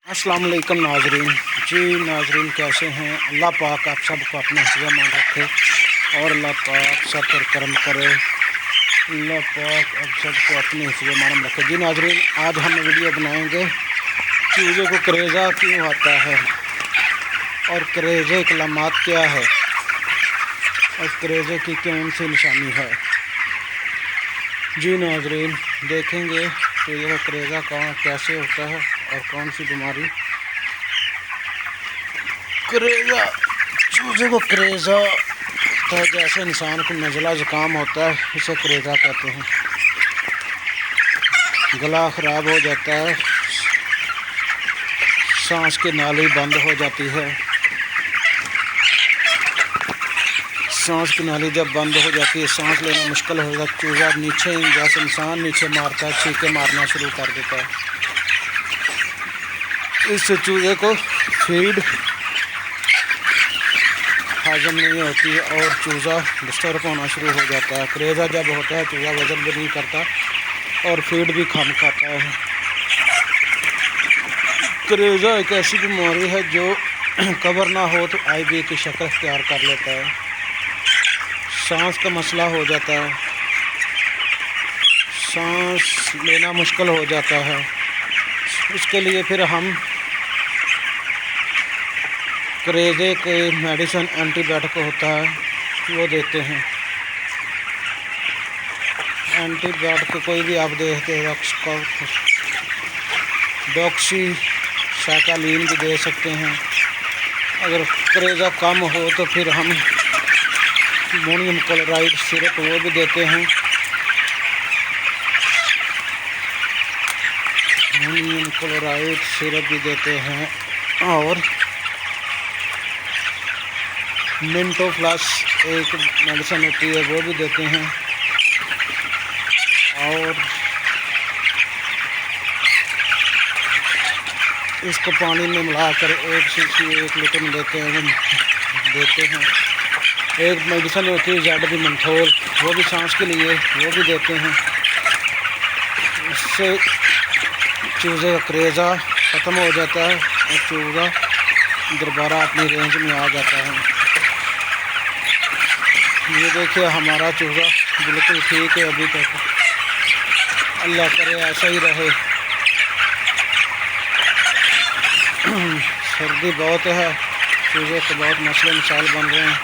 अस्सलाम वालेकुम नाजरीन। जी नाजरीन, कैसे हैं? अल्लाह पाक आप सबको अपना हिफ्ज़ मान रखे और अल्लाह पाक सब पर करम करे। अल्लाह पाक आप सबको अपने हिफ्ज़ मान रखे। जी नाजरीन, आज हम वीडियो बनाएंगे चूज़े को करेज़ा क्यों आता है और करेज़े की अलामत क्या है और करेज़े की कौन सी निशानी है। जी नाजरीन, देखेंगे चूज़े को करेज़ा कहाँ कैसे होता है और कौन सी बीमारी करेज़ा। चूज़े को करेज़ा तो जैसे इंसान को नज़ला ज़ुकाम होता है, इसे करेज़ा कहते हैं। गला ख़राब हो जाता है, सांस की नाली बंद हो जाती है। सांस की नाली जब बंद हो जाती है, सांस लेना मुश्किल हो जाता है। चूज़ा नीचे, जैसे इंसान नीचे मारता है, छींके मारना शुरू कर देता है। इससे चूज़े को फीड हजम नहीं होती है और चूज़ा डिस्टर्ब होना शुरू हो जाता है। करेज़ा जब होता है, चूज़ा वज़न भी नहीं करता और फीड भी कम खाता है। करेज़ा एक ऐसी बीमारी है जो कवर ना हो तो आईबी की शक्ल इख्तियार कर लेता है। सांस का मसला हो जाता है, सांस लेना मुश्किल हो जाता है। इसके लिए फिर हम करेज़े के मेडिसिन एंटीबायोटिक होता है वो देते हैं। एंटीबायोटिक कोई भी आप देखते हैं, डॉक्सी शाकालीन भी दे सकते हैं। अगर करेज़ा कम हो तो फिर हम अमोनियम क्लोराइड सिरप वो भी देते हैं। अमोनियम क्लोराइड सिरप भी देते हैं और मिंटो प्लस एक मेडिसिन होती है वो भी देते हैं। और इसको पानी में मिलाकर 1 शीशी 1 लीटर में देते हैं। एक मेडिसिन होती है ज़ेड मंथोल, वो भी सांस के लिए वो भी देते हैं। इससे चूज़े का करेज़ा ख़त्म हो जाता है और चूज़ा दोबारा अपनी रेंज में आ जाता है। ये देखिए हमारा चूज़ा बिल्कुल ठीक है अभी तक। अल्लाह करे ऐसा ही रहे। सर्दी बहुत है, चूज़े को बहुत मसले मसाइल बन रहे हैं,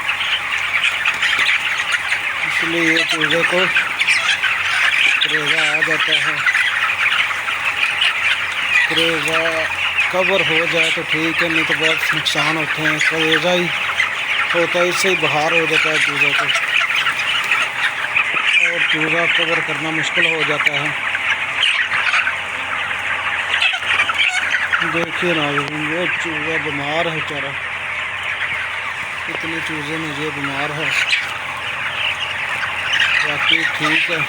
इसलिए ये चूज़े को करेज़ा आ जाता है। करेज़ा कवर हो जाए तो ठीक है, नहीं तो बहुत नुकसान होते हैं। करेज़ा ही होता है, इससे ही बुखार हो जाता है चूज़े को और चूज़ा कवर करना मुश्किल हो जाता है। देखिए ना, ये चूज़ा बीमार है बेचारा, इतने चूज़े में ये बीमार है, बाकी ठीक है।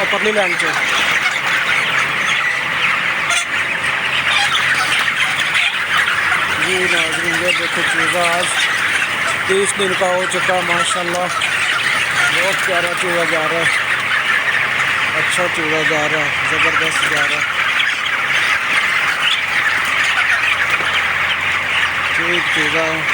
और पतली लाइन से जी नाज़रीन, ये देखो चूज़ा आज 30 दिन का हो चुका, माशाल्लाह बहुत प्यारा चूज़ा जा रहा है, अच्छा चूज़ा जा रहा है, ज़बरदस्त जा रहा है। ठीक चूज़ा है।